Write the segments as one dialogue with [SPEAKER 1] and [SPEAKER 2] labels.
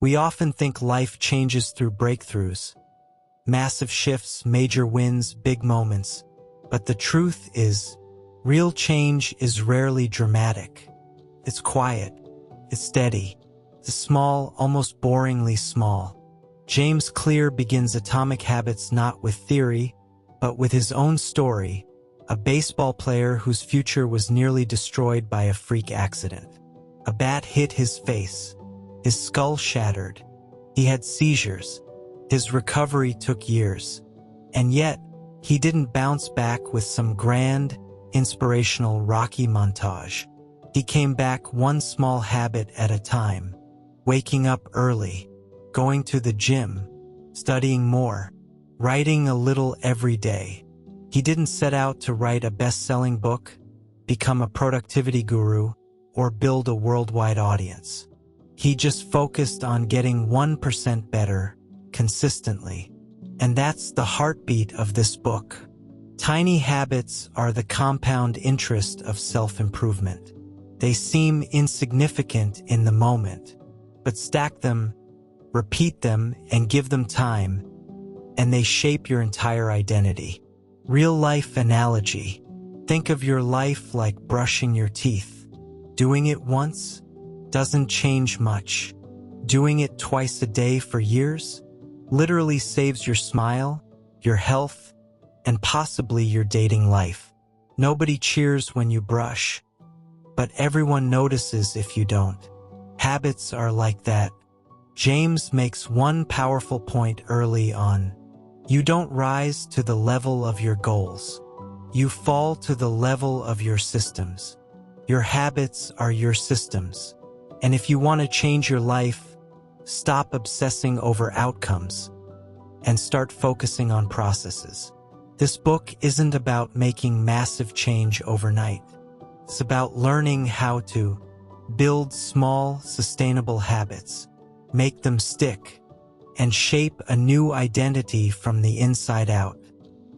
[SPEAKER 1] We often think life changes through breakthroughs, massive shifts, major wins, big moments. But the truth is, real change is rarely dramatic. It's quiet. It's steady. It's small, almost boringly small. James Clear begins Atomic Habits not with theory, but with his own story, a baseball player whose future was nearly destroyed by a freak accident. A bat hit his face. His skull shattered. He had seizures. His recovery took years. And yet, he didn't bounce back with some grand, inspirational Rocky montage. He came back one small habit at a time. Waking up early, going to the gym, studying more, writing a little every day. He didn't set out to write a best-selling book, become a productivity guru, or build a worldwide audience. He just focused on getting 1% better, consistently. And that's the heartbeat of this book. Tiny habits are the compound interest of self-improvement. They seem insignificant in the moment, but stack them, repeat them, and give them time, and they shape your entire identity. Real-life analogy. Think of your life like brushing your teeth. Doing it once doesn't change much. Doing it twice a day for years literally saves your smile, your health, and possibly your dating life. Nobody cheers when you brush, but everyone notices if you don't. Habits are like that. James makes one powerful point early on. You don't rise to the level of your goals. You fall to the level of your systems. Your habits are your systems. And if you want to change your life, stop obsessing over outcomes and start focusing on processes. This book isn't about making massive change overnight. It's about learning how to build small, sustainable habits, make them stick, and shape a new identity from the inside out.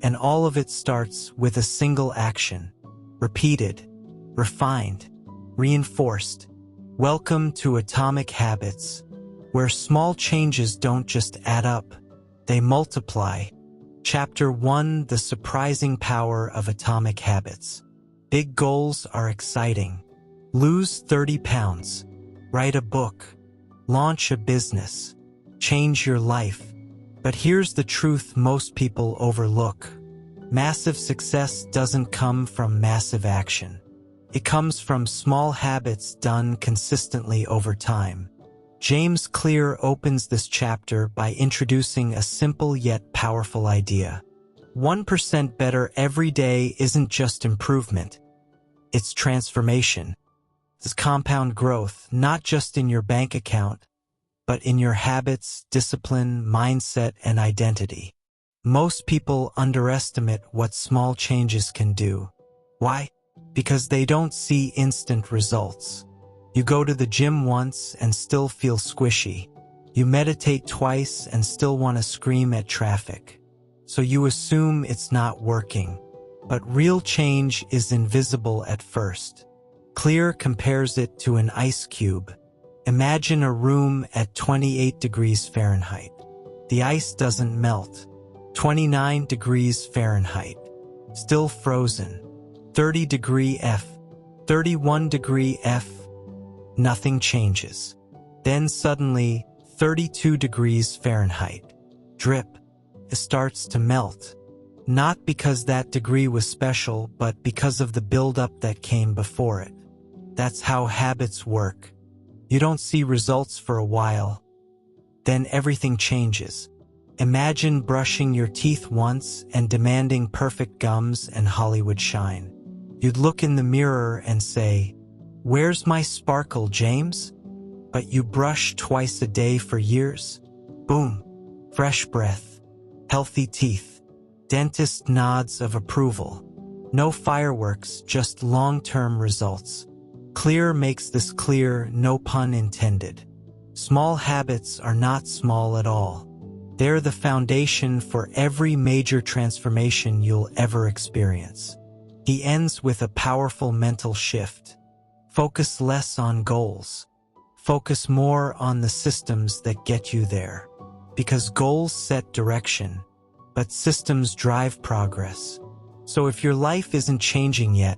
[SPEAKER 1] And all of it starts with a single action, repeated, refined, reinforced. Welcome to Atomic Habits, where small changes don't just add up, they multiply. Chapter 1: The Surprising Power of Atomic Habits. Big goals are exciting. Lose 30 pounds. Write a book. Launch a business. Change your life. But here's the truth most people overlook. Massive success doesn't come from massive action. It comes from small habits done consistently over time. James Clear opens this chapter by introducing a simple yet powerful idea. 1% better every day isn't just improvement. It's transformation. It's compound growth, not just in your bank account, but in your habits, discipline, mindset, and identity. Most people underestimate what small changes can do. Why? Because they don't see instant results. You go to the gym once and still feel squishy. You meditate twice and still want to scream at traffic. So you assume it's not working. But real change is invisible at first. Clear compares it to an ice cube. Imagine a room at 28 degrees Fahrenheit. The ice doesn't melt. 29 degrees Fahrenheit. Still frozen. 30 degree F. 31 degree F. Nothing changes. Then suddenly, 32 degrees Fahrenheit. Drip. It starts to melt. Not because that degree was special, but because of the buildup that came before it. That's how habits work. You don't see results for a while. Then everything changes. Imagine brushing your teeth once and demanding perfect gums and Hollywood shine. You'd look in the mirror and say, "Where's my sparkle, James?" But you brush twice a day for years. Boom. Fresh breath. Healthy teeth. Dentist nods of approval. No fireworks, just long-term results. Clear makes this clear, no pun intended. Small habits are not small at all. They're the foundation for every major transformation you'll ever experience. He ends with a powerful mental shift. Focus less on goals. focus more on the systems that get you there. Because goals set direction, but systems drive progress. So if your life isn't changing yet,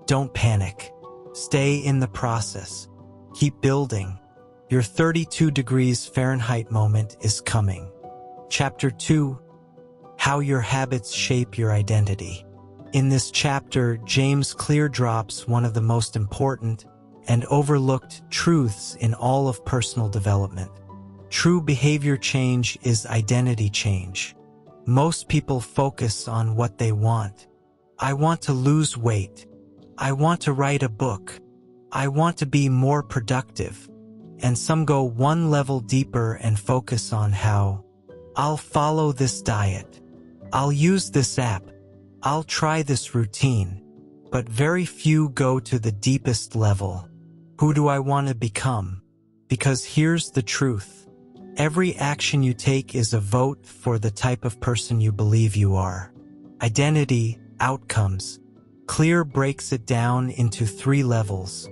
[SPEAKER 1] don't panic. Stay in the process. Keep building. Your 32 degrees Fahrenheit moment is coming. Chapter 2: How Your Habits Shape Your Identity. In this chapter, James Clear drops one of the most important and overlooked truths in all of personal development. True behavior change is identity change. Most people focus on what they want. I want to lose weight. I want to write a book. I want to be more productive. And some go one level deeper and focus on how. I'll follow this diet. I'll use this app. I'll try this routine. But very few go to the deepest level. Who do I want to become? Because here's the truth. Every action you take is a vote for the type of person you believe you are. Identity, outcomes. Clear breaks it down into 3 levels.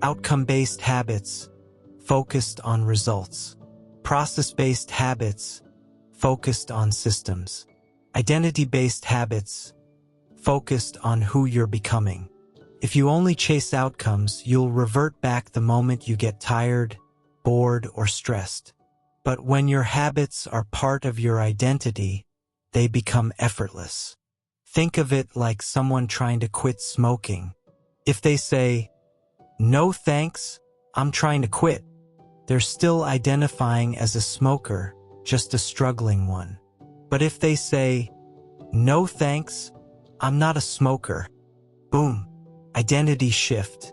[SPEAKER 1] Outcome-based habits, focused on results. Process-based habits, focused on systems. Identity-based habits, focused on who you're becoming. If you only chase outcomes, you'll revert back the moment you get tired, bored, or stressed. But when your habits are part of your identity, they become effortless. Think of it like someone trying to quit smoking. If they say, "No thanks, I'm trying to quit," they're still identifying as a smoker, just a struggling one. But if they say, "No thanks, I'm not a smoker," boom, identity shift.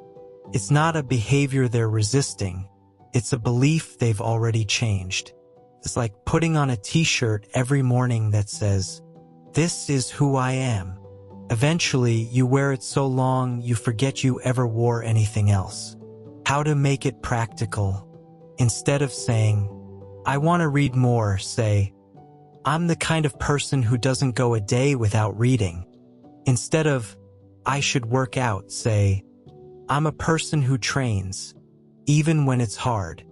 [SPEAKER 1] It's not a behavior they're resisting. It's a belief they've already changed. It's like putting on a t-shirt every morning that says, "This is who I am." Eventually, you wear it so long you forget you ever wore anything else. How to make it practical. Instead of saying, "I want to read more," say, "I'm the kind of person who doesn't go a day without reading." Instead of, "I should work out," say, "I'm a person who trains, even when it's hard."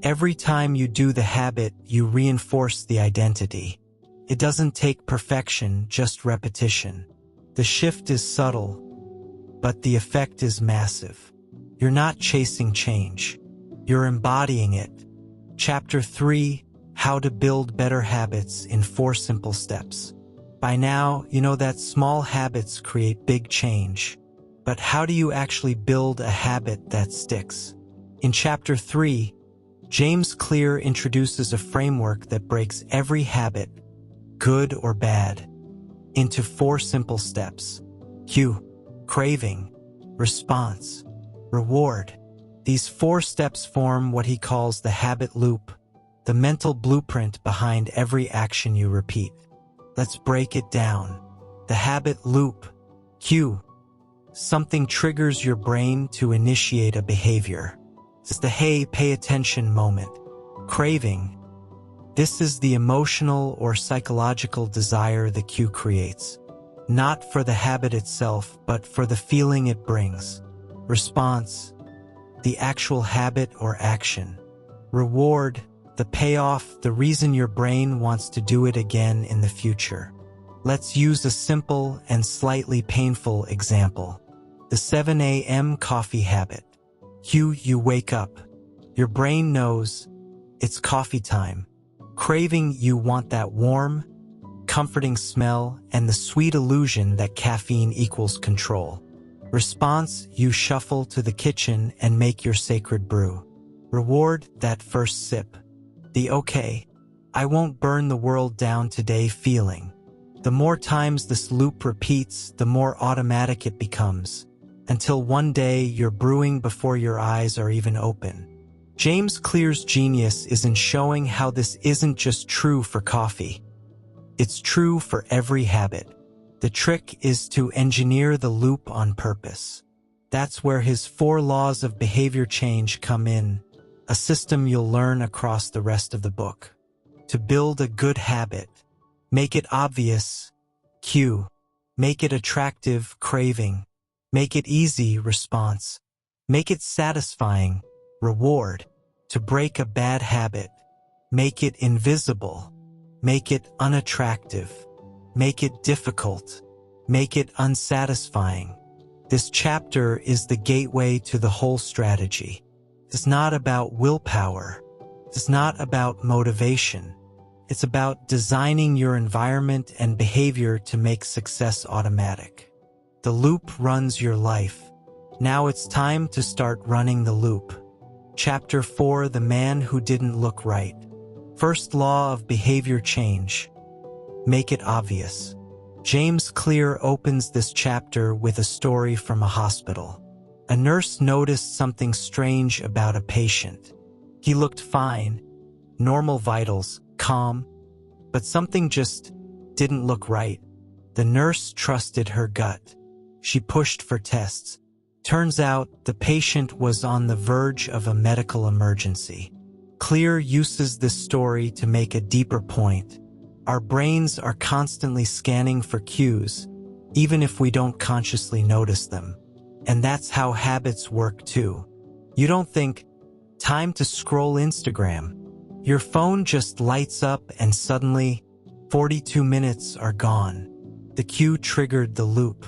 [SPEAKER 1] Every time you do the habit, you reinforce the identity. It doesn't take perfection, just repetition. The shift is subtle, but the effect is massive. You're not chasing change. You're embodying it. Chapter 3: How to Build Better Habits in 4 Simple Steps. By now, you know that small habits create big change. But how do you actually build a habit that sticks? In Chapter 3, James Clear introduces a framework that breaks every habit, good or bad, into 4 simple steps. Cue, craving, response, reward. These 4 steps form what he calls the habit loop, the mental blueprint behind every action you repeat. Let's break it down. The habit loop. Cue. Something triggers your brain to initiate a behavior. It's the "hey, pay attention" moment. Craving. This is the emotional or psychological desire the cue creates. Not for the habit itself, but for the feeling it brings. Response. The actual habit or action. Reward. The payoff, the reason your brain wants to do it again in the future. Let's use a simple and slightly painful example. The 7 a.m. coffee habit. Cue, you wake up. Your brain knows it's coffee time. Craving, you want that warm, comforting smell and the sweet illusion that caffeine equals control. Response, you shuffle to the kitchen and make your sacred brew. Reward, that first sip. The "okay, I won't burn the world down today" feeling. The more times this loop repeats, the more automatic it becomes, until one day you're brewing before your eyes are even open. James Clear's genius is in showing how this isn't just true for coffee. It's true for every habit. The trick is to engineer the loop on purpose. That's where his 4 laws of behavior change come in, a system you'll learn across the rest of the book. To build a good habit, make it obvious, cue. Make it attractive, craving. Make it easy, response. Make it satisfying, reward. To break a bad habit, make it invisible, make it unattractive, make it difficult, make it unsatisfying. This chapter is the gateway to the whole strategy. It's not about willpower. It's not about motivation. It's about designing your environment and behavior to make success automatic. The loop runs your life. Now it's time to start running the loop. Chapter 4: The Man Who Didn't Look Right. First law of behavior change. Make it obvious. James Clear opens this chapter with a story from a hospital. A nurse noticed something strange about a patient. He looked fine, normal vitals, calm, but something just didn't look right. The nurse trusted her gut. She pushed for tests. Turns out the patient was on the verge of a medical emergency. Clear uses this story to make a deeper point. Our brains are constantly scanning for cues, even if we don't consciously notice them. And that's how habits work too. You don't think, time to scroll Instagram. Your phone just lights up and suddenly, 42 minutes are gone. The cue triggered the loop.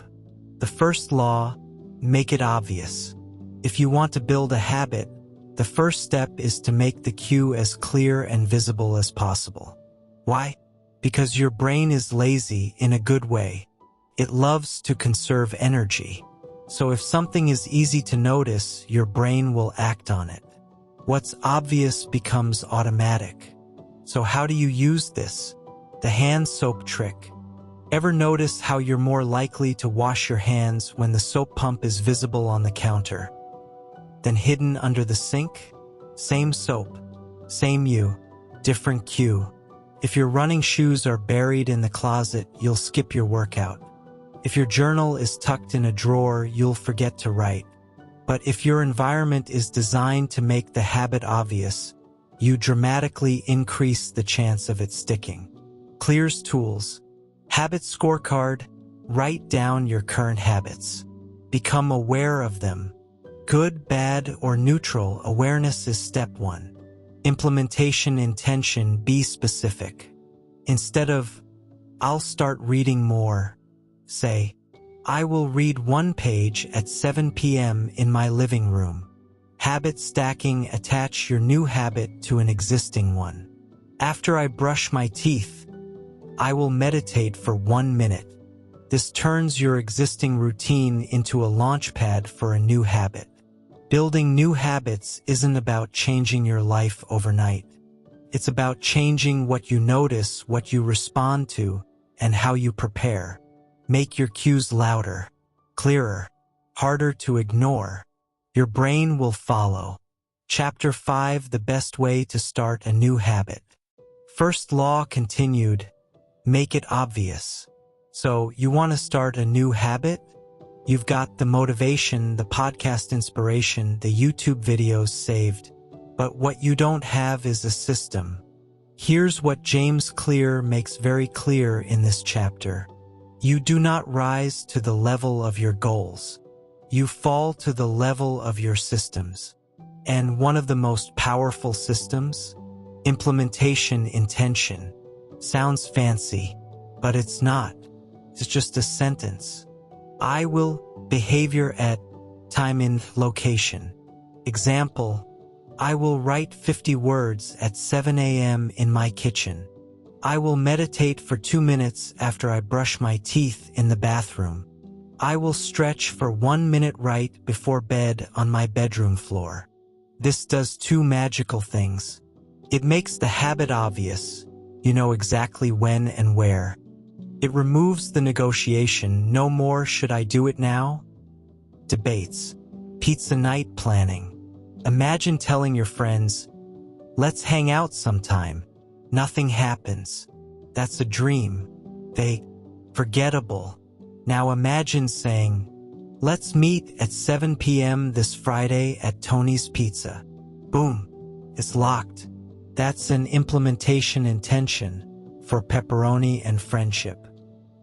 [SPEAKER 1] The first law: make it obvious. If you want to build a habit, the first step is to make the cue as clear and visible as possible. Why? Because your brain is lazy in a good way. It loves to conserve energy. So if something is easy to notice, your brain will act on it. What's obvious becomes automatic. So how do you use this? The hand soap trick. Ever notice how you're more likely to wash your hands when the soap pump is visible on the counter than hidden under the sink? Same soap, same you, different cue. If your running shoes are buried in the closet, you'll skip your workout. If your journal is tucked in a drawer, you'll forget to write. But if your environment is designed to make the habit obvious, you dramatically increase the chance of it sticking. Clear's tools. Habit scorecard. Write down your current habits. Become aware of them. Good, bad, or neutral. Awareness is step 1. Implementation intention. Be specific. Instead of, I'll start reading more, say, I will read 1 page at 7 p.m. in my living room. Habit stacking. Attach your new habit to an existing one. After I brush my teeth, I will meditate for 1 minute. This turns your existing routine into a launchpad for a new habit. Building new habits isn't about changing your life overnight. It's about changing what you notice, what you respond to, and how you prepare. Make your cues louder, clearer, harder to ignore. Your brain will follow. Chapter 5: The Best Way to Start a New Habit. First law continued. Make it obvious. So, you want to start a new habit? You've got the motivation, the podcast inspiration, the YouTube videos saved. But what you don't have is a system. Here's what James Clear makes very clear in this chapter. You do not rise to the level of your goals. You fall to the level of your systems. And one of the most powerful systems? Implementation intention. Sounds fancy, but it's not. It's just a sentence. I will, behavior at, time in, location. Example, I will write 50 words at 7 a.m. in my kitchen. I will meditate for 2 minutes after I brush my teeth in the bathroom. I will stretch for 1 minute right before bed on my bedroom floor. This does 2 magical things. It makes the habit obvious. You know exactly when and where. It removes the negotiation. No more should I do it now? Debates. Pizza night planning. Imagine telling your friends, let's hang out sometime. Nothing happens. That's a dream. They, forgettable. Now imagine saying, let's meet at 7 p.m. this Friday at Tony's Pizza. Boom. It's locked. That's an implementation intention for pepperoni and friendship.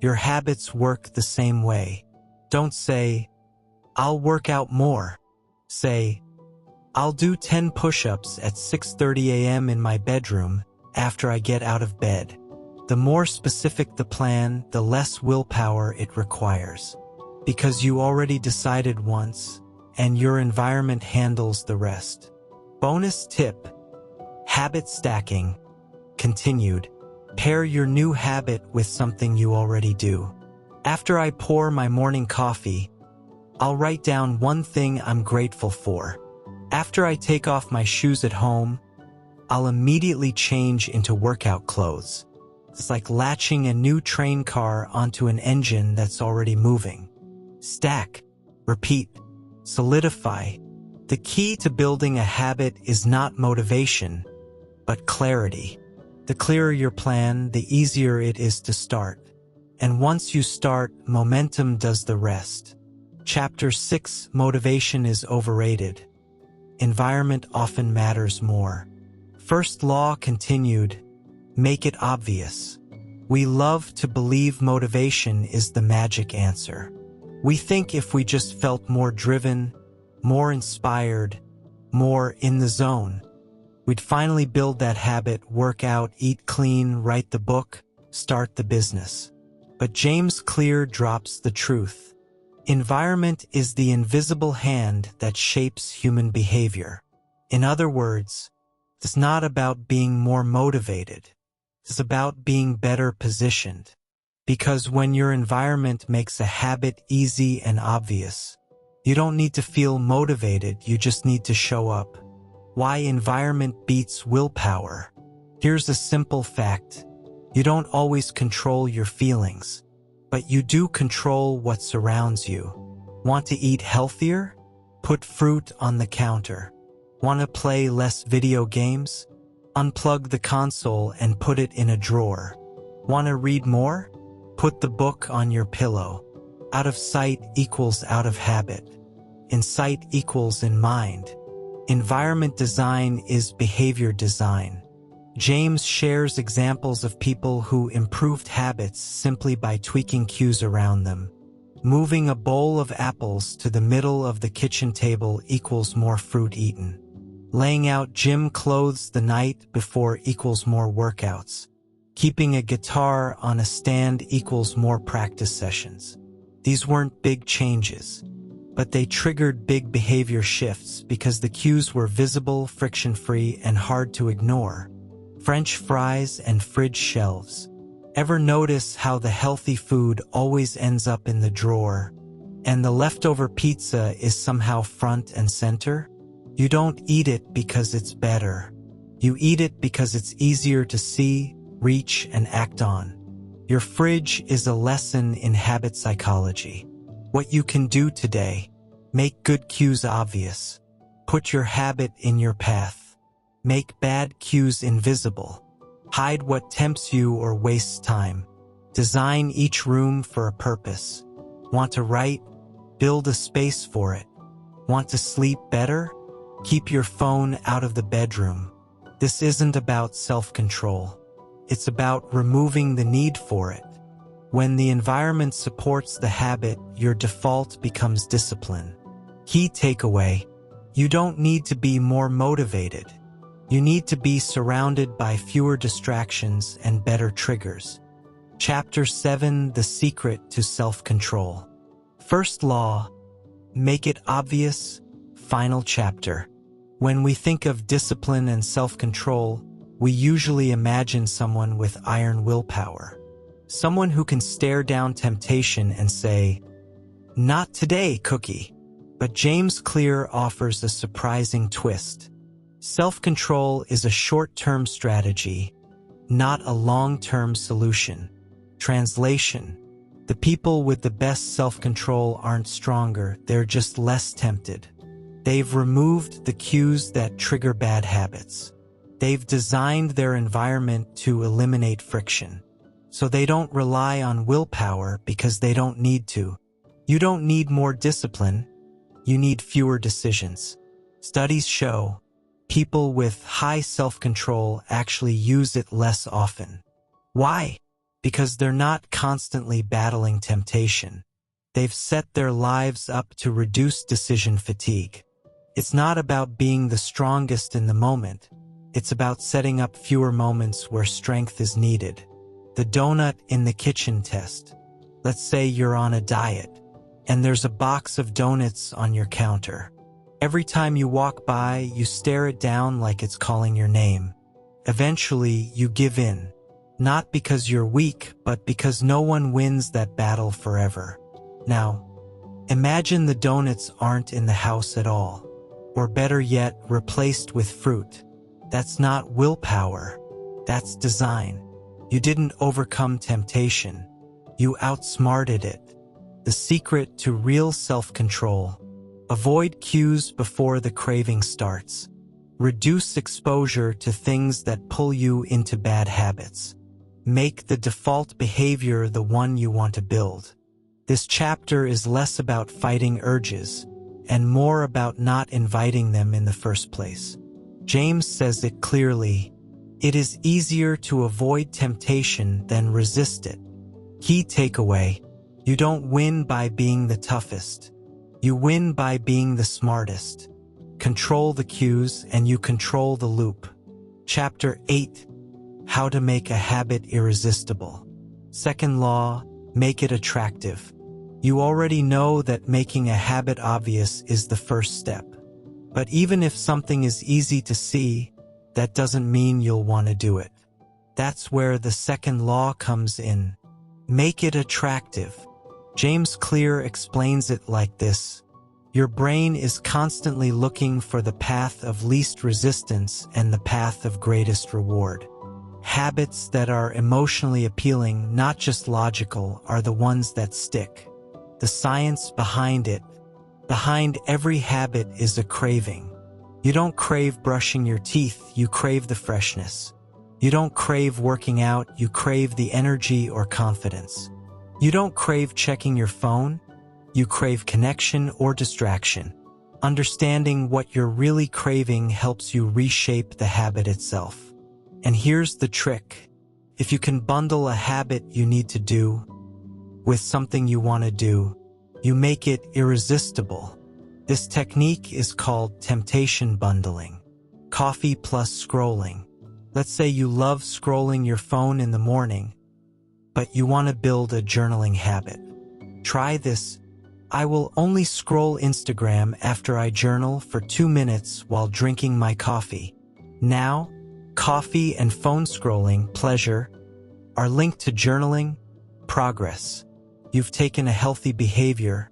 [SPEAKER 1] Your habits work the same way. Don't say, I'll work out more. Say, I'll do 10 push-ups at 6:30 a.m. in my bedroom after I get out of bed. The more specific the plan, the less willpower it requires. Because you already decided once, and your environment handles the rest. Bonus tip: habit stacking. Continued. Pair your new habit with something you already do. After I pour my morning coffee, I'll write down one thing I'm grateful for. After I take off my shoes at home, I'll immediately change into workout clothes. It's like latching a new train car onto an engine that's already moving. Stack, repeat, solidify. The key to building a habit is not motivation, but clarity. The clearer your plan, the easier it is to start. And once you start, momentum does the rest. Chapter 6: Motivation is overrated. Environment often matters more. First law continued: make it obvious. We love to believe motivation is the magic answer. We think if we just felt more driven, more inspired, more in the zone, we'd finally build that habit, work out, eat clean, write the book, start the business. But James Clear drops the truth. Environment is the invisible hand that shapes human behavior. In other words, it's not about being more motivated. It's about being better positioned. Because when your environment makes a habit easy and obvious, you don't need to feel motivated, you just need to show up. Why environment beats willpower? Here's a simple fact. You don't always control your feelings, but you do control what surrounds you. Want to eat healthier? Put fruit on the counter. Want to play less video games? Unplug the console and put it in a drawer. Want to read more? Put the book on your pillow. Out of sight equals out of habit. In sight equals in mind. Environment design is behavior design. James shares examples of people who improved habits simply by tweaking cues around them. Moving a bowl of apples to the middle of the kitchen table equals more fruit eaten. Laying out gym clothes the night before equals more workouts. Keeping a guitar on a stand equals more practice sessions. These weren't big changes, but they triggered big behavior shifts because the cues were visible, friction-free, and hard to ignore. French fries and fridge shelves. Ever notice how the healthy food always ends up in the drawer, and the leftover pizza is somehow front and center? You don't eat it because it's better. You eat it because it's easier to see, reach, and act on. Your fridge is a lesson in habit psychology. What you can do today: make good cues obvious. Put your habit in your path. Make bad cues invisible. Hide what tempts you or wastes time. Design each room for a purpose. Want to write? Build a space for it. Want to sleep better? Keep your phone out of the bedroom. This isn't about self-control. It's about removing the need for it. When the environment supports the habit, your default becomes discipline. Key takeaway: you don't need to be more motivated. You need to be surrounded by fewer distractions and better triggers. Chapter 7: The Secret to Self-Control. First law: make it obvious. Final chapter. When we think of discipline and self-control, we usually imagine someone with iron willpower. Someone who can stare down temptation and say, "Not today, cookie." But James Clear offers a surprising twist. Self-control is a short-term strategy, not a long-term solution. Translation: the people with the best self-control aren't stronger, they're just less tempted. They've removed the cues that trigger bad habits. They've designed their environment to eliminate friction. So they don't rely on willpower because they don't need to. You don't need more discipline, you need fewer decisions. Studies show people with high self-control actually use it less often. Why? Because they're not constantly battling temptation. They've set their lives up to reduce decision fatigue. It's not about being the strongest in the moment. It's about setting up fewer moments where strength is needed. The donut in the kitchen test. Let's say you're on a diet, and there's a box of donuts on your counter. Every time you walk by, you stare it down like it's calling your name. Eventually, you give in. Not because you're weak, but because no one wins that battle forever. Now, imagine the donuts aren't in the house at all. Or better yet, replaced with fruit. That's not willpower. That's design. You didn't overcome temptation. You outsmarted it. The secret to real self-control. Avoid cues before the craving starts. Reduce exposure to things that pull you into bad habits. Make the default behavior the one you want to build. This chapter is less about fighting urges and more about not inviting them in the first place. James says it clearly, it is easier to avoid temptation than resist it. Key takeaway, you don't win by being the toughest. You win by being the smartest. Control the cues and you control the loop. Chapter 8, How to Make a Habit Irresistible. Second law, make it attractive. You already know that making a habit obvious is the first step. But even if something is easy to see, that doesn't mean you'll want to do it. That's where the second law comes in. Make it attractive. James Clear explains it like this. Your brain is constantly looking for the path of least resistance and the path of greatest reward. Habits that are emotionally appealing, not just logical, are the ones that stick. The science behind it. Behind every habit is a craving. You don't crave brushing your teeth, you crave the freshness. You don't crave working out, you crave the energy or confidence. You don't crave checking your phone, you crave connection or distraction. Understanding what you're really craving helps you reshape the habit itself. And here's the trick. If you can bundle a habit you need to do with something you want to do, you make it irresistible. This technique is called temptation bundling. Coffee plus scrolling. Let's say you love scrolling your phone in the morning, but you want to build a journaling habit. Try this. I will only scroll Instagram after I journal for 2 minutes while drinking my coffee. Now, coffee and phone scrolling, pleasure, are linked to journaling, progress. You've taken a healthy behavior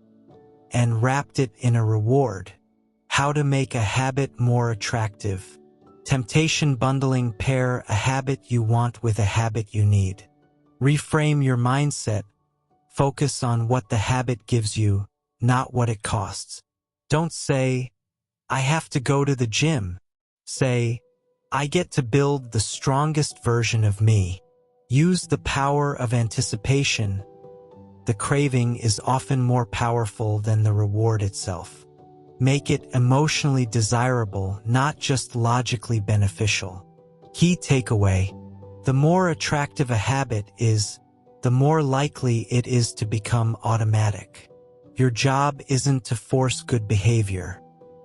[SPEAKER 1] and wrapped it in a reward. How to make a habit more attractive. Temptation bundling. Pair a habit you want with a habit you need. Reframe your mindset. Focus on what the habit gives you, not what it costs. Don't say, I have to go to the gym. Say, I get to build the strongest version of me. Use the power of anticipation. The craving is often more powerful than the reward itself. Make it emotionally desirable, not just logically beneficial. Key takeaway, the more attractive a habit is, the more likely it is to become automatic. Your job isn't to force good behavior.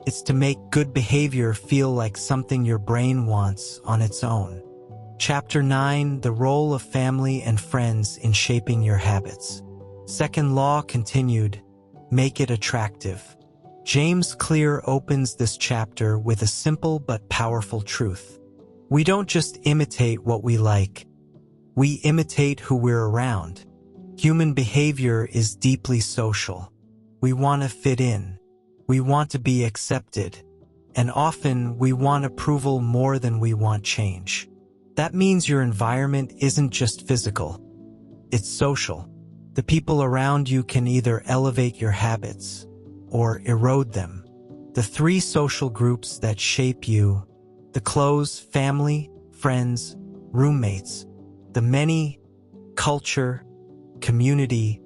[SPEAKER 1] It's to make good behavior feel like something your brain wants on its own. Chapter 9, The Role of Family and Friends in Shaping Your Habits. Second law continued, make it attractive. James Clear opens this chapter with a simple but powerful truth. We don't just imitate what we like. We imitate who we're around. Human behavior is deeply social. We want to fit in. We want to be accepted. And often we want approval more than we want change. That means your environment isn't just physical. It's social. The people around you can either elevate your habits or erode them. The 3 social groups that shape you, the close, family, friends, roommates, the many, culture, community,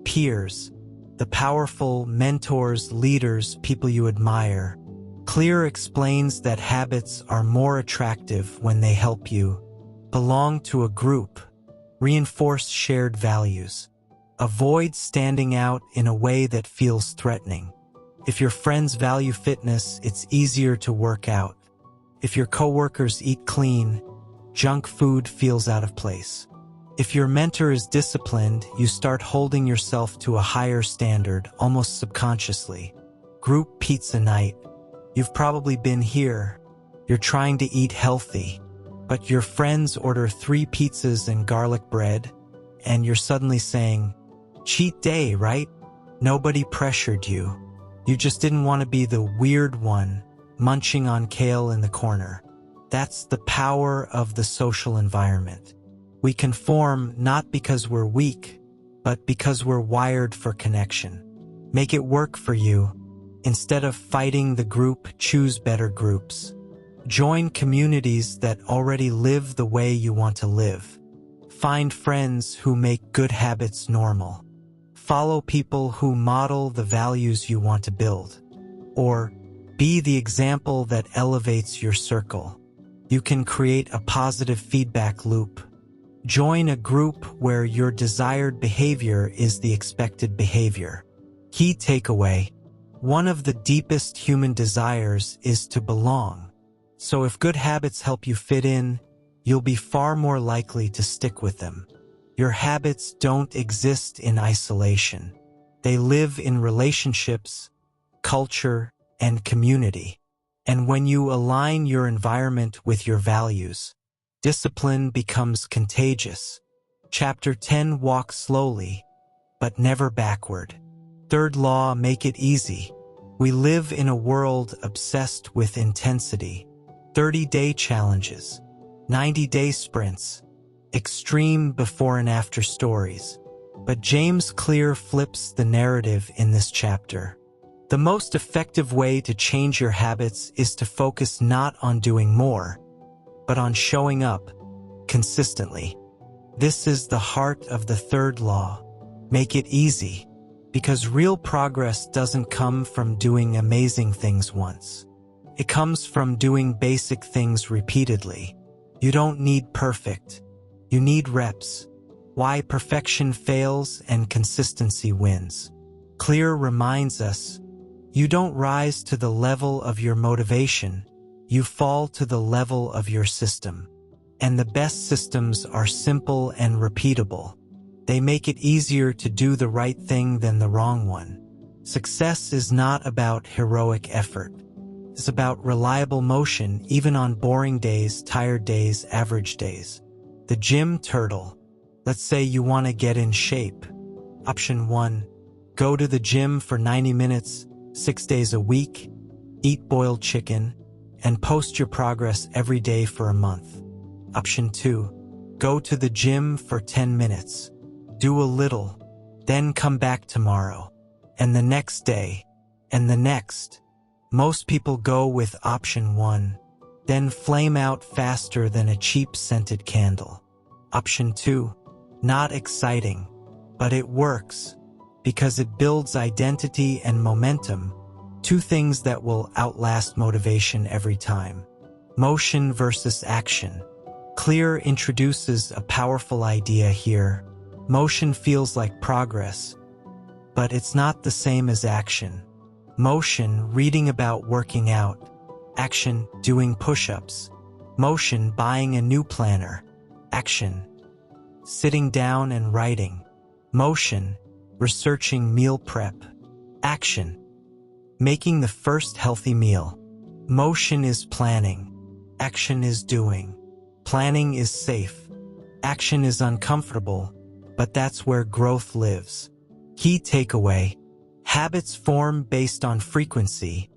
[SPEAKER 1] peers, the powerful, mentors, leaders, people you admire. Clear explains that habits are more attractive when they help you belong to a group, reinforce shared values. Avoid standing out in a way that feels threatening. If your friends value fitness, it's easier to work out. If your coworkers eat clean, junk food feels out of place. If your mentor is disciplined, you start holding yourself to a higher standard, almost subconsciously. Group pizza night. You've probably been here. You're trying to eat healthy, but your friends order 3 pizzas and garlic bread, and you're suddenly saying, "Cheat day, right?" Nobody pressured you. You just didn't want to be the weird one munching on kale in the corner. That's the power of the social environment. We conform not because we're weak, but because we're wired for connection. Make it work for you. Instead of fighting the group, choose better groups. Join communities that already live the way you want to live. Find friends who make good habits normal. Follow people who model the values you want to build. Or be the example that elevates your circle. You can create a positive feedback loop. Join a group where your desired behavior is the expected behavior. Key takeaway: one of the deepest human desires is to belong. So if good habits help you fit in, you'll be far more likely to stick with them. Your habits don't exist in isolation. They live in relationships, culture, and community. And when you align your environment with your values, discipline becomes contagious. Chapter 10: Walk slowly, but never backward. Third law: make it easy. We live in a world obsessed with intensity. 30-day challenges, 90-day sprints, extreme before and after stories. But James Clear flips the narrative in this chapter. The most effective way to change your habits is to focus not on doing more, but on showing up consistently. This is the heart of the third law. Make it easy, because real progress doesn't come from doing amazing things once. It comes from doing basic things repeatedly. You don't need perfect. You need reps. Why perfection fails and consistency wins. Clear reminds us, you don't rise to the level of your motivation, you fall to the level of your system. And the best systems are simple and repeatable. They make it easier to do the right thing than the wrong one. Success is not about heroic effort. It's about reliable motion, even on boring days, tired days, average days. The gym turtle. Let's say you want to get in shape. Option 1. Go to the gym for 90 minutes, 6 days a week, eat boiled chicken, and post your progress every day for a month. Option 2. Go to the gym for 10 minutes. Do a little, then come back tomorrow, and the next day, and the next. Most people go with option 1, then flame out faster than a cheap scented candle. Option 2. Not exciting, but it works, because it builds identity and momentum, 2 things that will outlast motivation every time. Motion versus action. Clear introduces a powerful idea here. Motion feels like progress, but it's not the same as action. Motion, reading about working out. Action, doing push-ups. Motion, buying a new planner. Action, sitting down and writing. Motion, researching meal prep. Action, making the first healthy meal. Motion is planning. Action is doing. Planning is safe. Action is uncomfortable, but that's where growth lives. Key takeaway: habits form based on frequency,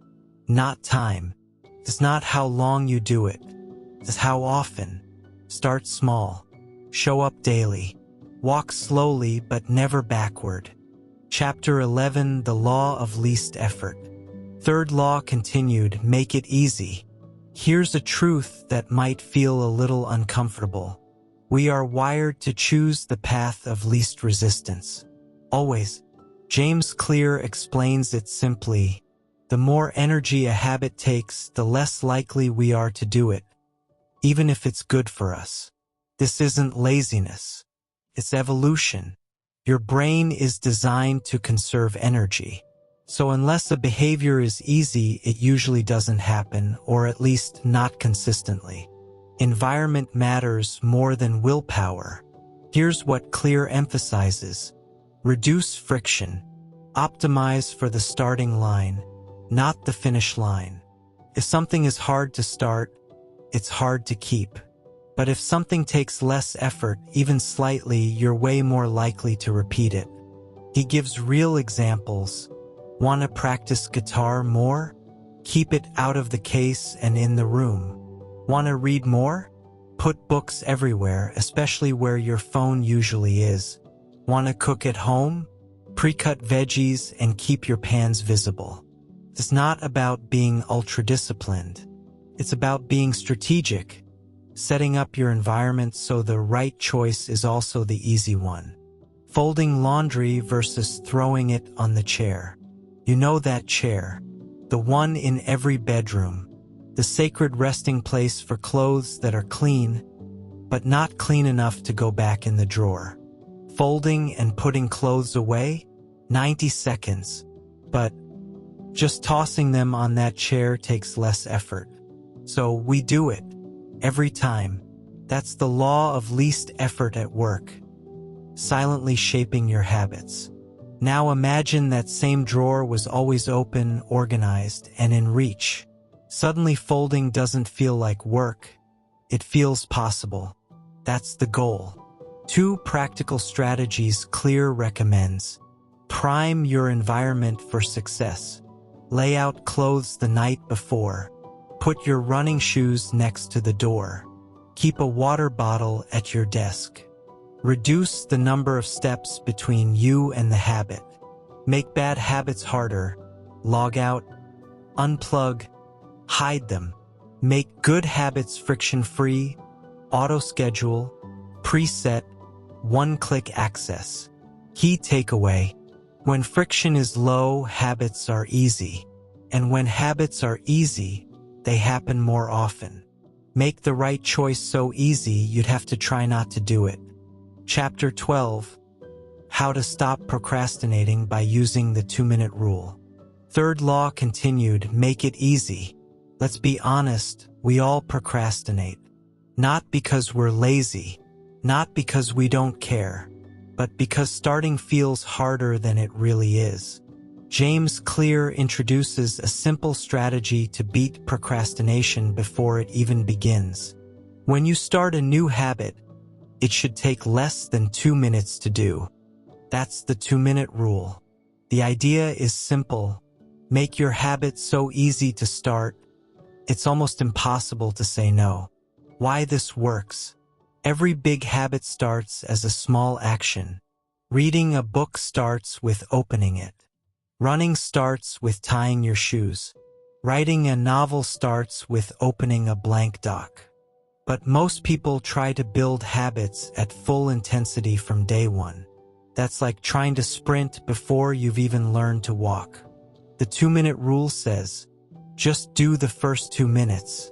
[SPEAKER 1] not time. It's not how long you do it. It's how often. Start small. Show up daily. Walk slowly but never backward. Chapter 11: The Law of Least Effort. Third law continued: make it easy. Here's a truth that might feel a little uncomfortable. We are wired to choose the path of least resistance. Always. James Clear explains it simply: the more energy a habit takes, the less likely we are to do it, even if it's good for us. This isn't laziness. It's evolution. Your brain is designed to conserve energy. So unless a behavior is easy, it usually doesn't happen, or at least not consistently. Environment matters more than willpower. Here's what Clear emphasizes. Reduce friction. Optimize for the starting line, not the finish line. If something is hard to start, it's hard to keep. But if something takes less effort, even slightly, you're way more likely to repeat it. He gives real examples. Want to practice guitar more? Keep it out of the case and in the room. Want to read more? Put books everywhere, especially where your phone usually is. Want to cook at home? Pre-cut veggies and keep your pans visible. It's not about being ultra-disciplined. It's about being strategic, setting up your environment so the right choice is also the easy one. Folding laundry versus throwing it on the chair. You know that chair, the one in every bedroom, the sacred resting place for clothes that are clean, but not clean enough to go back in the drawer. Folding and putting clothes away, 90 seconds, but just tossing them on that chair takes less effort. So we do it, every time. That's the law of least effort at work, silently shaping your habits. Now imagine that same drawer was always open, organized, and in reach. Suddenly folding doesn't feel like work. It feels possible. That's the goal. 2 practical strategies Clear recommends. Prime your environment for success. Lay out clothes the night before. Put your running shoes next to the door. Keep a water bottle at your desk. Reduce the number of steps between you and the habit. Make bad habits harder. Log out, unplug, hide them. Make good habits friction-free. Auto-schedule, preset, one-click access. Key takeaway. When friction is low, habits are easy. And when habits are easy, they happen more often. Make the right choice so easy you'd have to try not to do it. Chapter 12. How to stop procrastinating by using the 2-minute rule. Third law continued, make it easy. Let's be honest, we all procrastinate. Not because we're lazy, not because we don't care, but because starting feels harder than it really is. James Clear introduces a simple strategy to beat procrastination before it even begins. When you start a new habit, it should take less than 2 minutes to do. That's the 2-minute rule. The idea is simple. Make your habit so easy to start, it's almost impossible to say no. Why this works? Every big habit starts as a small action. Reading a book starts with opening it. Running starts with tying your shoes. Writing a novel starts with opening a blank doc. But most people try to build habits at full intensity from day one. That's like trying to sprint before you've even learned to walk. The 2-minute rule says, just do the first 2 minutes.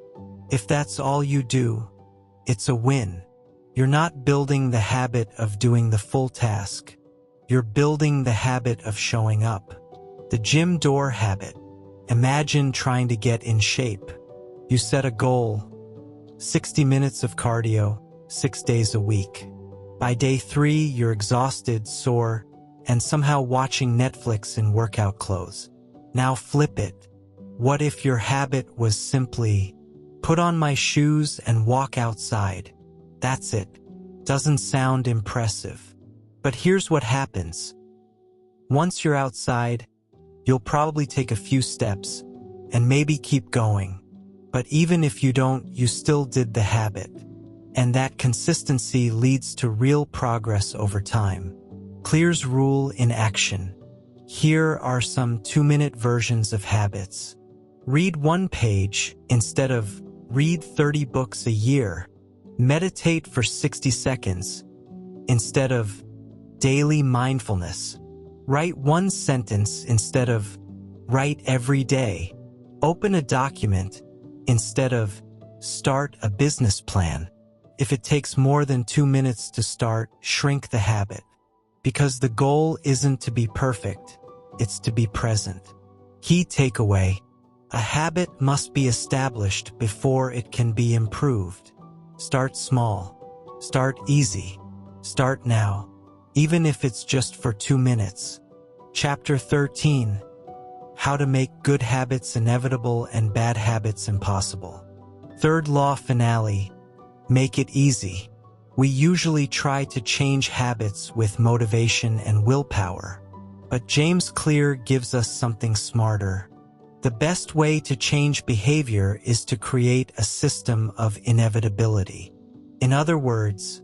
[SPEAKER 1] If that's all you do, it's a win. You're not building the habit of doing the full task. You're building the habit of showing up. The gym door habit. Imagine trying to get in shape. You set a goal, 60 minutes of cardio, 6 days a week. By day 3, you're exhausted, sore, and somehow watching Netflix in workout clothes. Now flip it. What if your habit was simply, put on my shoes and walk outside? That's it. Doesn't sound impressive. But here's what happens. Once you're outside, you'll probably take a few steps and maybe keep going. But even if you don't, you still did the habit. And that consistency leads to real progress over time. Clear's rule in action. Here are some 2-minute versions of habits. Read 1 page instead of read 30 books a year. Meditate for 60 seconds instead of daily mindfulness. Write 1 sentence instead of write every day. Open a document instead of start a business plan. If it takes more than 2 minutes to start, shrink the habit. Because the goal isn't to be perfect, it's to be present. Key takeaway: a habit must be established before it can be improved. Start small. Start easy. Start now, even if it's just for 2 minutes. Chapter 13: How to make good habits inevitable and bad habits impossible. Third law finale: make it easy. We usually try to change habits with motivation and willpower, but James Clear gives us something smarter. The best way to change behavior is to create a system of inevitability. In other words,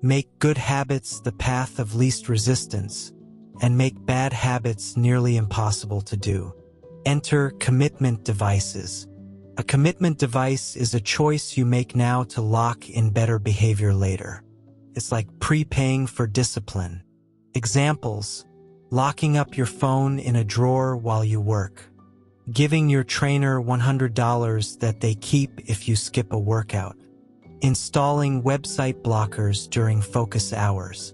[SPEAKER 1] make good habits the path of least resistance, and make bad habits nearly impossible to do. Enter commitment devices. A commitment device is a choice you make now to lock in better behavior later. It's like prepaying for discipline. Examples: locking up your phone in a drawer while you work, giving your trainer $100 that they keep if you skip a workout, installing website blockers during focus hours,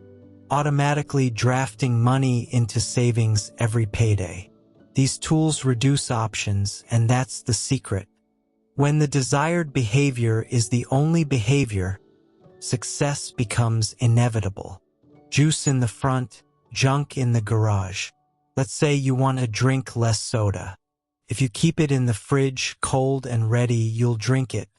[SPEAKER 1] automatically drafting money into savings every payday. These tools reduce options, and that's the secret. When the desired behavior is the only behavior, success becomes inevitable. Juice in the front, junk in the garage. Let's say you want to drink less soda. If you keep it in the fridge cold and ready, you'll drink it.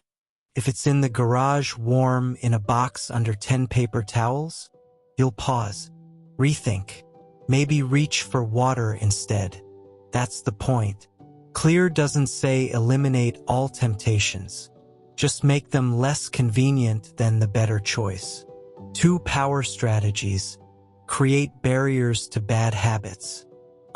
[SPEAKER 1] If it's in the garage warm in a box under 10 paper towels, you'll pause, rethink, maybe reach for water instead. That's the point. Clear doesn't say eliminate all temptations. Just make them less convenient than the better choice. 2 power strategies. Create barriers to bad habits.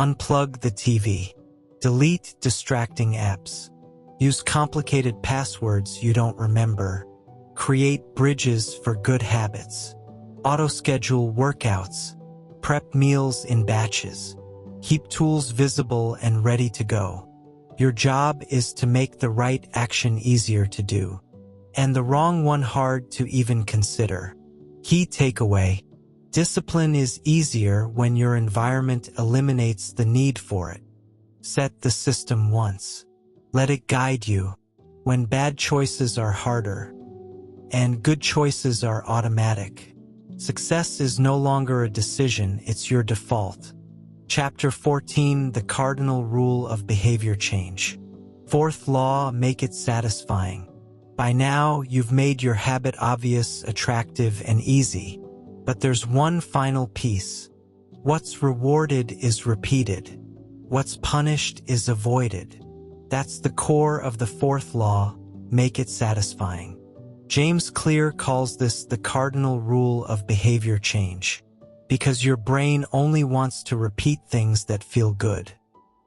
[SPEAKER 1] Unplug the TV. Delete distracting apps. Use complicated passwords you don't remember. Create bridges for good habits. Auto-schedule workouts. Prep meals in batches. Keep tools visible and ready to go. Your job is to make the right action easier to do, and the wrong one hard to even consider. Key takeaway: discipline is easier when your environment eliminates the need for it. Set the system once. Let it guide you when bad choices are harder and good choices are automatic. Success is no longer a decision, it's your default. Chapter 14: The Cardinal Rule of Behavior Change. Fourth law: make it satisfying. By now, you've made your habit obvious, attractive, and easy. But there's one final piece. What's rewarded is repeated. What's punished is avoided. That's the core of the fourth law: make it satisfying. James Clear calls this the cardinal rule of behavior change, because your brain only wants to repeat things that feel good.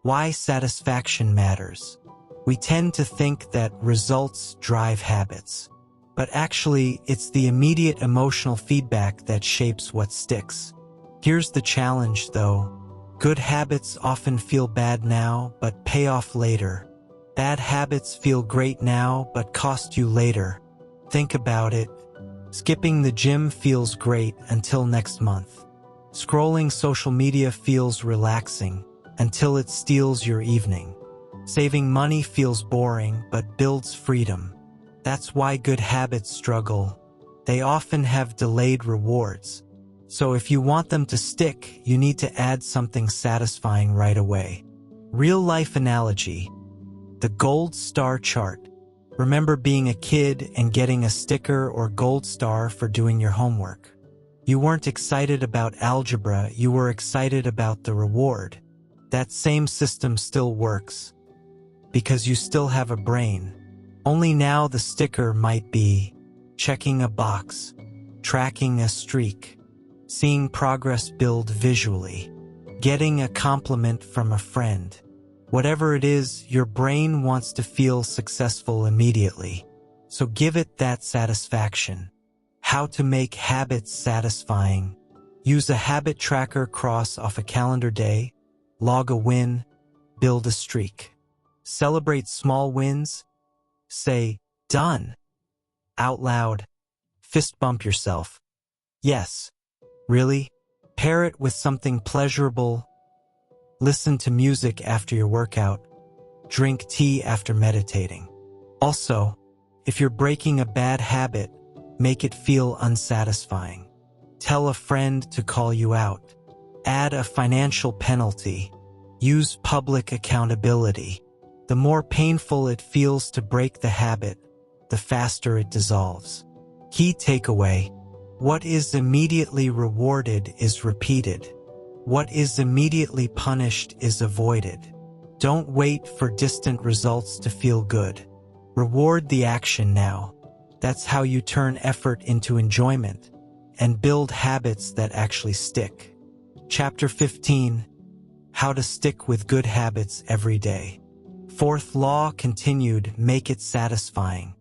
[SPEAKER 1] Why satisfaction matters. We tend to think that results drive habits, but actually it's the immediate emotional feedback that shapes what sticks. Here's the challenge though. Good habits often feel bad now, but pay off later. Bad habits feel great now, but cost you later. Think about it. Skipping the gym feels great until next month. Scrolling social media feels relaxing until it steals your evening. Saving money feels boring, but builds freedom. That's why good habits struggle. They often have delayed rewards. So if you want them to stick, you need to add something satisfying right away. Real-life analogy: the gold star chart. Remember being a kid and getting a sticker or gold star for doing your homework. You weren't excited about algebra, you were excited about the reward. That same system still works, because you still have a brain. Only now the sticker might be checking a box, tracking a streak, seeing progress build visually, getting a compliment from a friend. Whatever it is, your brain wants to feel successful immediately. So give it that satisfaction. How to make habits satisfying. Use a habit tracker, cross off a calendar day, log a win, build a streak. Celebrate small wins. Say, done, out loud. Fist bump yourself. Yes, really? Pair it with something pleasurable. Listen to music after your workout. Drink tea after meditating. Also, if you're breaking a bad habit, make it feel unsatisfying. Tell a friend to call you out. Add a financial penalty. Use public accountability. The more painful it feels to break the habit, the faster it dissolves. Key takeaway: what is immediately rewarded is repeated. What is immediately punished is avoided. Don't wait for distant results to feel good. Reward the action now. That's how you turn effort into enjoyment and build habits that actually stick. Chapter 15: How to Stick with Good Habits Every Day. Fourth law continued: make it satisfying.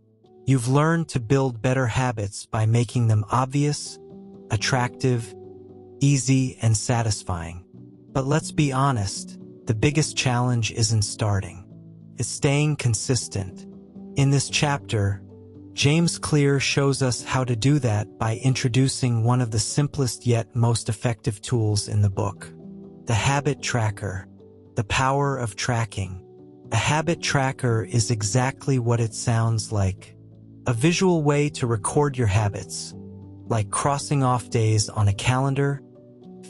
[SPEAKER 1] You've learned to build better habits by making them obvious, attractive, easy, and satisfying. But let's be honest, the biggest challenge isn't starting. It's staying consistent. In this chapter, James Clear shows us how to do that by introducing one of the simplest yet most effective tools in the book: the habit tracker. The power of tracking. A habit tracker is exactly what it sounds like: a visual way to record your habits, like crossing off days on a calendar,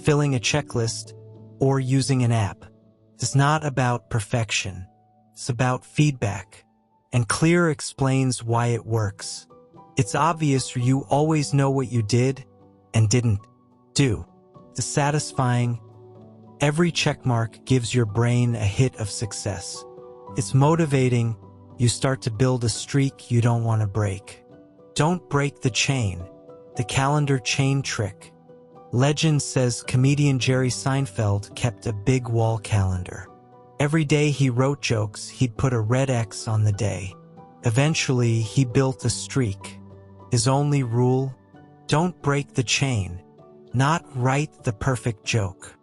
[SPEAKER 1] filling a checklist, or using an app. It's not about perfection. It's about feedback. And Clear explains why it works. It's obvious you always know what you did and didn't do. It's satisfying. Every checkmark gives your brain a hit of success. It's motivating. You start to build a streak you don't want to break. Don't break the chain. The calendar chain trick. Legend says comedian Jerry Seinfeld kept a big wall calendar. Every day he wrote jokes, he'd put a red X on the day. Eventually, he built a streak. His only rule: don't break the chain. Not write the perfect joke.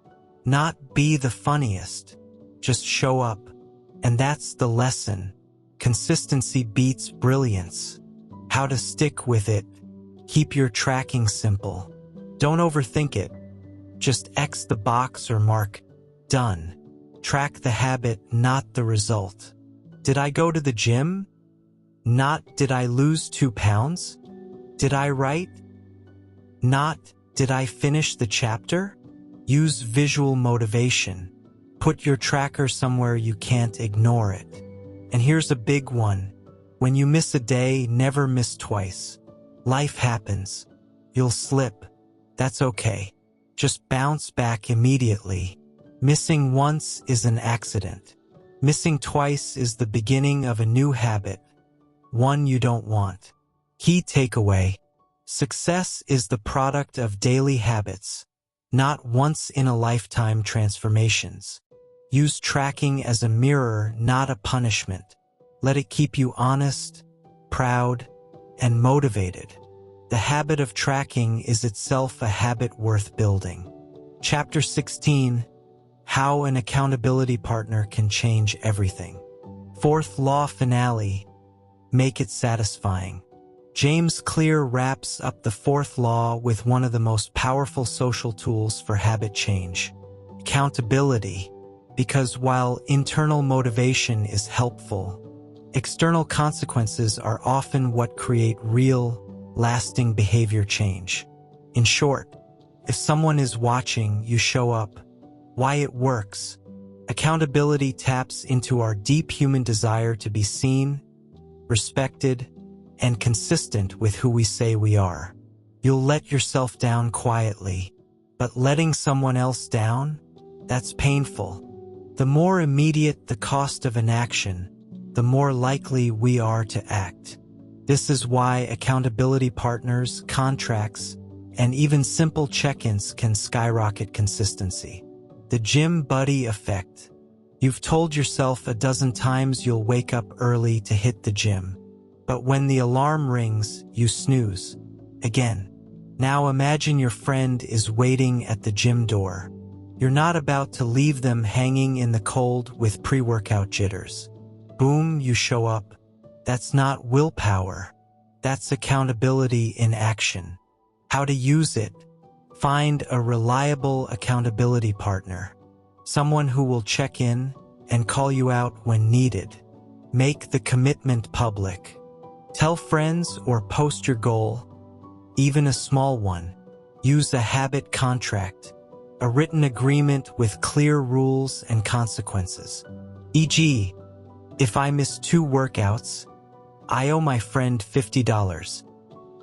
[SPEAKER 1] Not be the funniest. Just show up. And that's the lesson. Consistency beats brilliance. How to stick with it. Keep your tracking simple. Don't overthink it. Just X the box or mark done. Track the habit, not the result. Did I go to the gym? Not did I lose 2 pounds? Did I write? Not did I finish the chapter? Use visual motivation. Put your tracker somewhere you can't ignore it. And here's a big one. When you miss a day, never miss twice. Life happens. You'll slip. That's okay. Just bounce back immediately. Missing once is an accident. Missing twice is the beginning of a new habit, one you don't want. Key takeaway: success is the product of daily habits, not once-in-a-lifetime transformations. Use tracking as a mirror, not a punishment. Let it keep you honest, proud, and motivated. The habit of tracking is itself a habit worth building. Chapter 16: How an Accountability Partner Can Change Everything. Fourth law finale: make it satisfying. James Clear wraps up the fourth law with one of the most powerful social tools for habit change: accountability. Because while internal motivation is helpful, external consequences are often what create real, lasting behavior change. In short, if someone is watching you show up, why it works. Accountability taps into our deep human desire to be seen, respected, and consistent with who we say we are. You'll let yourself down quietly, but letting someone else down? That's painful. The more immediate the cost of an action, the more likely we are to act. This is why accountability partners, contracts, and even simple check-ins can skyrocket consistency. The gym buddy effect. You've told yourself a dozen times you'll wake up early to hit the gym, but when the alarm rings, you snooze again. Now imagine your friend is waiting at the gym door. You're not about to leave them hanging in the cold with pre-workout jitters. Boom, you show up. That's not willpower. That's accountability in action. How to use it. Find a reliable accountability partner. someone who will check in and call you out when needed. Make the commitment public. Tell friends or post your goal, even a small one. Use a habit contract, a written agreement with clear rules and consequences. E.g., if I miss 2 workouts, I owe my friend $50.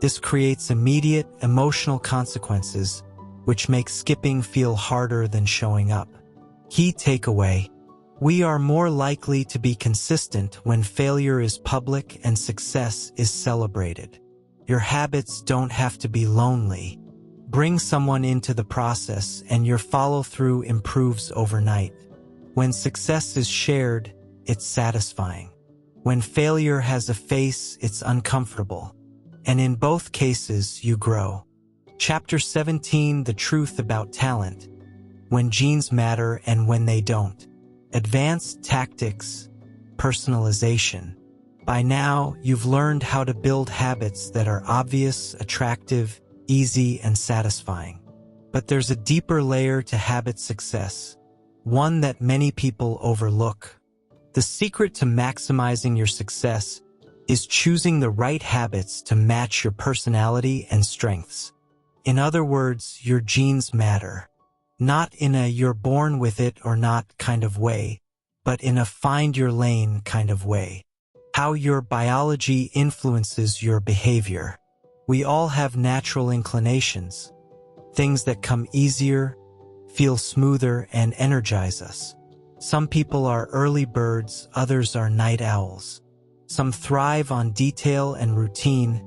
[SPEAKER 1] This creates immediate emotional consequences, which makes skipping feel harder than showing up. Key takeaway: we are more likely to be consistent when failure is public and success is celebrated. Your habits don't have to be lonely. Bring someone into the process and your follow-through improves overnight. When success is shared, it's satisfying. When failure has a face, it's uncomfortable. And in both cases, you grow. Chapter 17: The Truth About Talent. When genes matter and when they don't. Advanced tactics, personalization. By now, you've learned how to build habits that are obvious, attractive, easy, and satisfying. But there's a deeper layer to habit success, one that many people overlook. The secret to maximizing your success is choosing the right habits to match your personality and strengths. In other words, your genes matter. Not in a you're born with it or not kind of way, but in a find your lane kind of way. How your biology influences your behavior. We all have natural inclinations, things that come easier, feel smoother, and energize us. Some people are early birds, others are night owls. Some thrive on detail and routine,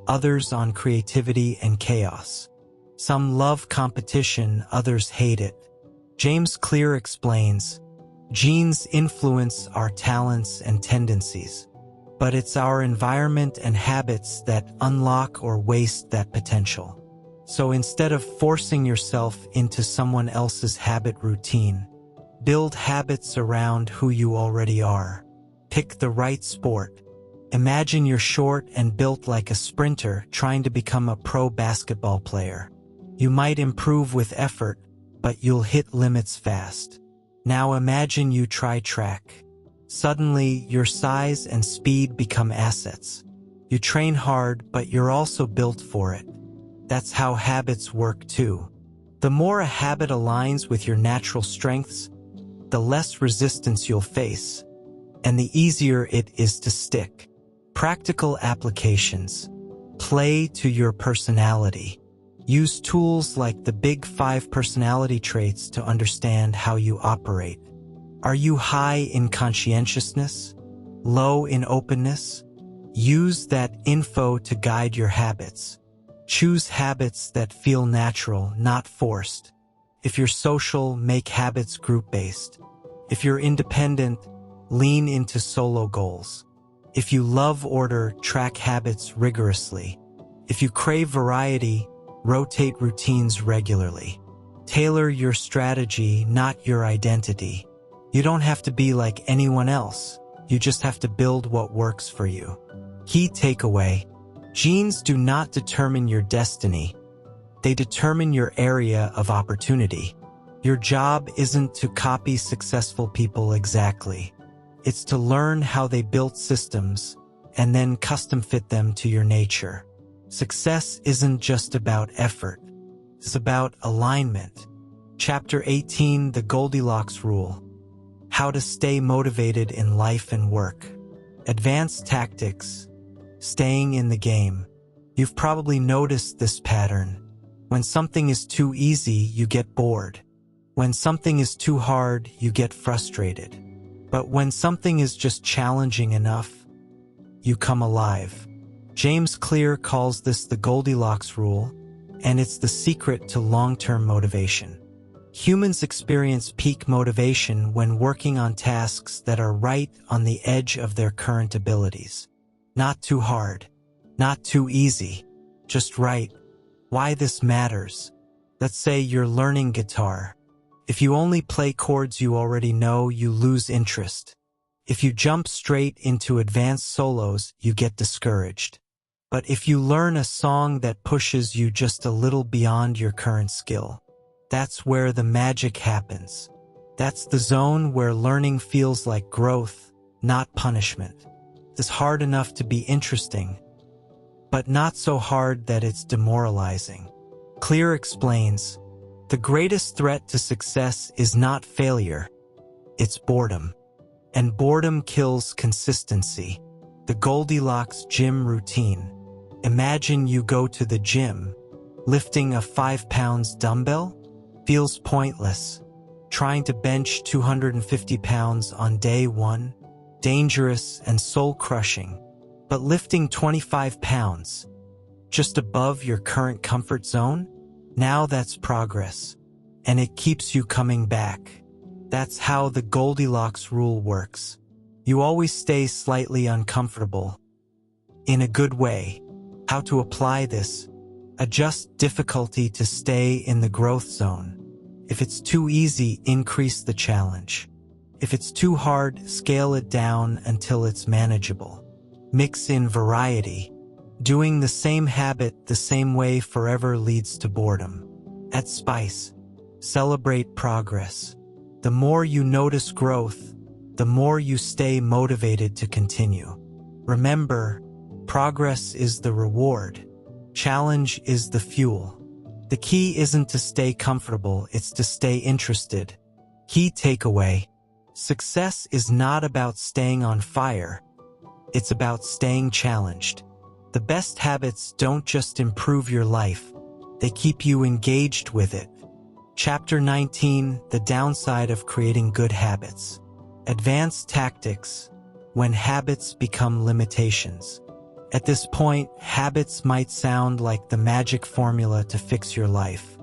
[SPEAKER 1] others on creativity and chaos. Some love competition, others hate it. James Clear explains, genes influence our talents and tendencies, but it's our environment and habits that unlock or waste that potential. So instead of forcing yourself into someone else's habit routine, build habits around who you already are. Pick the right sport. Imagine you're short and built like a sprinter trying to become a pro basketball player. You might improve with effort, but you'll hit limits fast. Now imagine you try track. Suddenly, your size and speed become assets. You train hard, but you're also built for it. That's how habits work too. The more a habit aligns with your natural strengths, the less resistance you'll face, and the easier it is to stick. Practical applications. Play to your personality. Use tools like the Big 5 personality traits to understand how you operate. Are you high in conscientiousness? Low in openness? Use that info to guide your habits. Choose habits that feel natural, not forced. If you're social, make habits group-based. If you're independent, lean into solo goals. If you love order, track habits rigorously. If you crave variety, rotate routines regularly. Tailor your strategy, not your identity. You don't have to be like anyone else. You just have to build what works for you. Key takeaway: genes do not determine your destiny. They determine your area of opportunity. Your job isn't to copy successful people exactly. It's to learn how they built systems and then custom fit them to your nature. Success isn't just about effort. It's about alignment. Chapter 18: The Goldilocks Rule. How to stay motivated in life and work. Advanced tactics. Staying in the game. You've probably noticed this pattern. When something is too easy, you get bored. When something is too hard, you get frustrated. But when something is just challenging enough, you come alive. James Clear calls this the Goldilocks rule, and it's the secret to long-term motivation. Humans experience peak motivation when working on tasks that are right on the edge of their current abilities. Not too hard, not too easy, just right. Why this matters? Let's say you're learning guitar. If you only play chords you already know, you lose interest. If you jump straight into advanced solos, you get discouraged. But if you learn a song that pushes you just a little beyond your current skill, that's where the magic happens. That's the zone where learning feels like growth, not punishment. It's hard enough to be interesting, but not so hard that it's demoralizing. Clear explains, the greatest threat to success is not failure, it's boredom. And boredom kills consistency. The Goldilocks gym routine. Imagine you go to the gym. Lifting a 5-pound dumbbell feels pointless. Trying to bench 250 pounds on day one, dangerous and soul-crushing. But lifting 25 pounds, just above your current comfort zone, now that's progress. And it keeps you coming back. That's how the Goldilocks rule works. You always stay slightly uncomfortable. In a good way. How to apply this? Adjust difficulty to stay in the growth zone. If it's too easy, increase the challenge. If it's too hard, scale it down until it's manageable. Mix in variety. Doing the same habit the same way forever leads to boredom. Add spice. Celebrate progress. The more you notice growth, the more you stay motivated to continue. Remember, progress is the reward. Challenge is the fuel. The key isn't to stay comfortable, it's to stay interested. Key takeaway: success is not about staying on fire. It's about staying challenged. The best habits don't just improve your life, they keep you engaged with it. Chapter 19, The Downside of Creating Good Habits. Advanced Tactics, when habits become limitations. At this point, habits might sound like the magic formula to fix your life.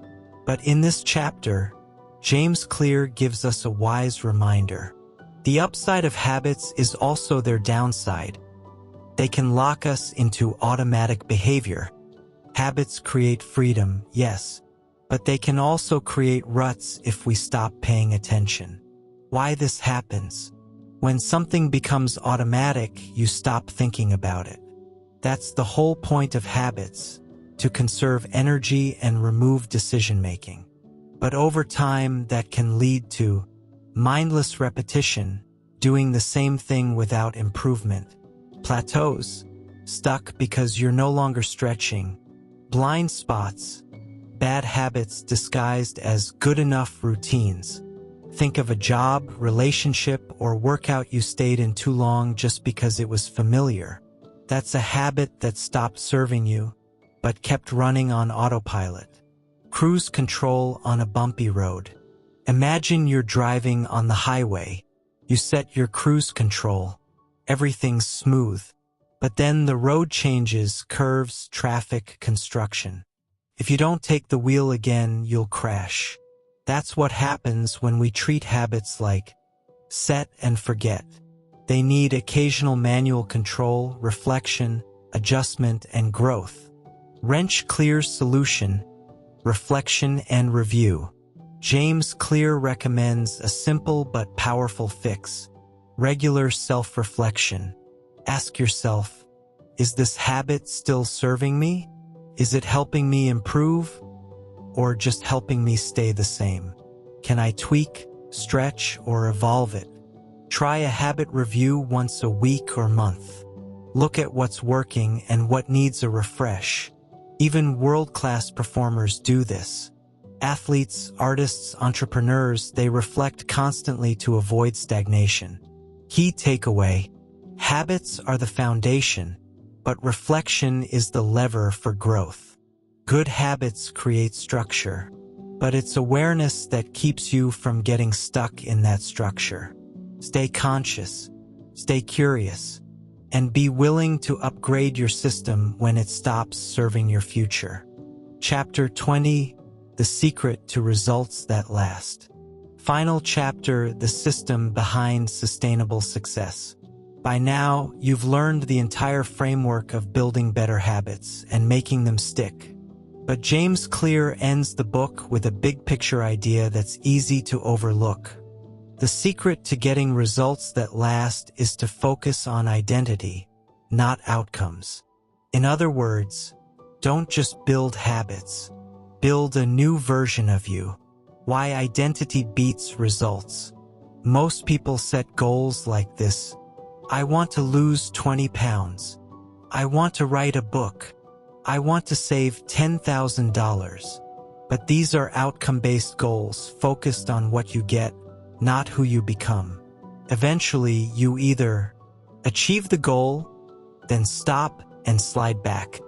[SPEAKER 1] But in this chapter, James Clear gives us a wise reminder. The upside of habits is also their downside. They can lock us into automatic behavior. Habits create freedom, yes, but they can also create ruts if we stop paying attention. Why this happens? When something becomes automatic, you stop thinking about it. That's the whole point of habits, to conserve energy and remove decision-making. But over time, that can lead to mindless repetition, doing the same thing without improvement. Plateaus, stuck because you're no longer stretching. Blind spots, bad habits disguised as good enough routines. Think of a job, relationship, or workout you stayed in too long just because it was familiar. That's a habit that stopped serving you, but kept running on autopilot. Cruise control on a bumpy road. Imagine you're driving on the highway. You set your cruise control. Everything's smooth. But then the road changes, curves, traffic, construction. If you don't take the wheel again, you'll crash. That's what happens when we treat habits like set and forget. They need occasional manual control, reflection, adjustment, and growth. Wrench Clear's solution: reflection and review. James Clear recommends a simple but powerful fix: regular self-reflection. Ask yourself, is this habit still serving me? Is it helping me improve? Or just helping me stay the same? Can I tweak, stretch, or evolve it? Try a habit review once a week or month. Look at what's working and what needs a refresh. Even world-class performers do this. Athletes, artists, entrepreneurs, they reflect constantly to avoid stagnation. Key takeaway: habits are the foundation, but reflection is the lever for growth. Good habits create structure, but it's awareness that keeps you from getting stuck in that structure. Stay conscious, stay curious, and be willing to upgrade your system when it stops serving your future. Chapter 20, The Secret to Results That Last. Final chapter, The System Behind Sustainable Success. By now, you've learned the entire framework of building better habits and making them stick. But James Clear ends the book with a big picture idea that's easy to overlook. The secret to getting results that last is to focus on identity, not outcomes. In other words, don't just build habits. Build a new version of you. Why identity beats results. Most people set goals like this. I want to lose 20 pounds. I want to write a book. I want to save $10,000. But these are outcome-based goals focused on what you get, not who you become. Eventually, you either achieve the goal, then stop and slide back,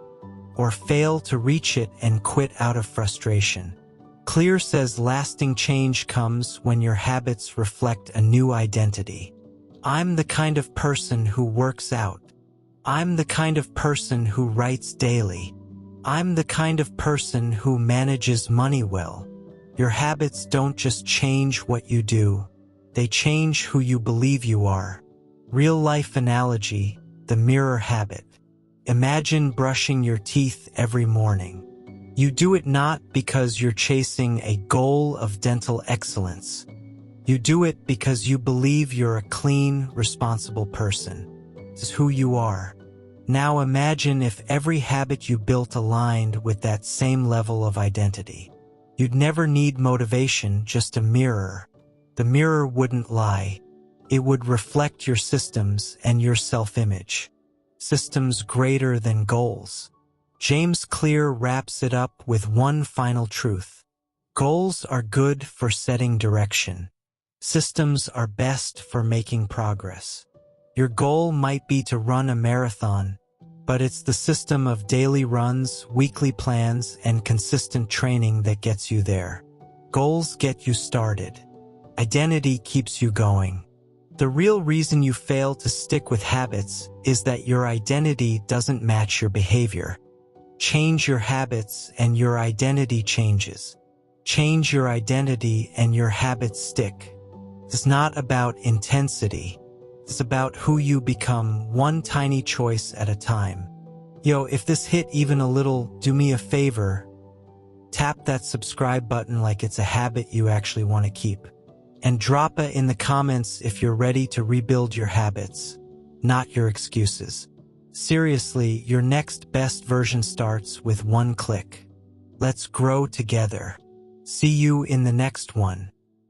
[SPEAKER 1] or fail to reach it and quit out of frustration. Clear says lasting change comes when your habits reflect a new identity. I'm the kind of person who works out. I'm the kind of person who writes daily. I'm the kind of person who manages money well. Your habits don't just change what you do. They change who you believe you are. Real-life analogy, the mirror habit. Imagine brushing your teeth every morning. You do it not because you're chasing a goal of dental excellence. You do it because you believe you're a clean, responsible person. This is who you are. Now imagine if every habit you built aligned with that same level of identity. You'd never need motivation, just a mirror. The mirror wouldn't lie. It would reflect your systems and your self-image. Systems greater than goals. James Clear wraps it up with one final truth. Goals are good for setting direction. Systems are best for making progress. Your goal might be to run a marathon, but it's the system of daily runs, weekly plans, and consistent training that gets you there. Goals get you started. Identity keeps you going. The real reason you fail to stick with habits is that your identity doesn't match your behavior. Change your habits and your identity changes. Change your identity and your habits stick. It's not about intensity. It's about who you become, one tiny choice at a time. Yo, if this hit even a little, do me a favor. Tap that subscribe button like it's a habit you actually want to keep. And drop it in the comments if you're ready to rebuild your habits, not your excuses. Seriously, your next best version starts with one click. Let's grow together. See you in the next one.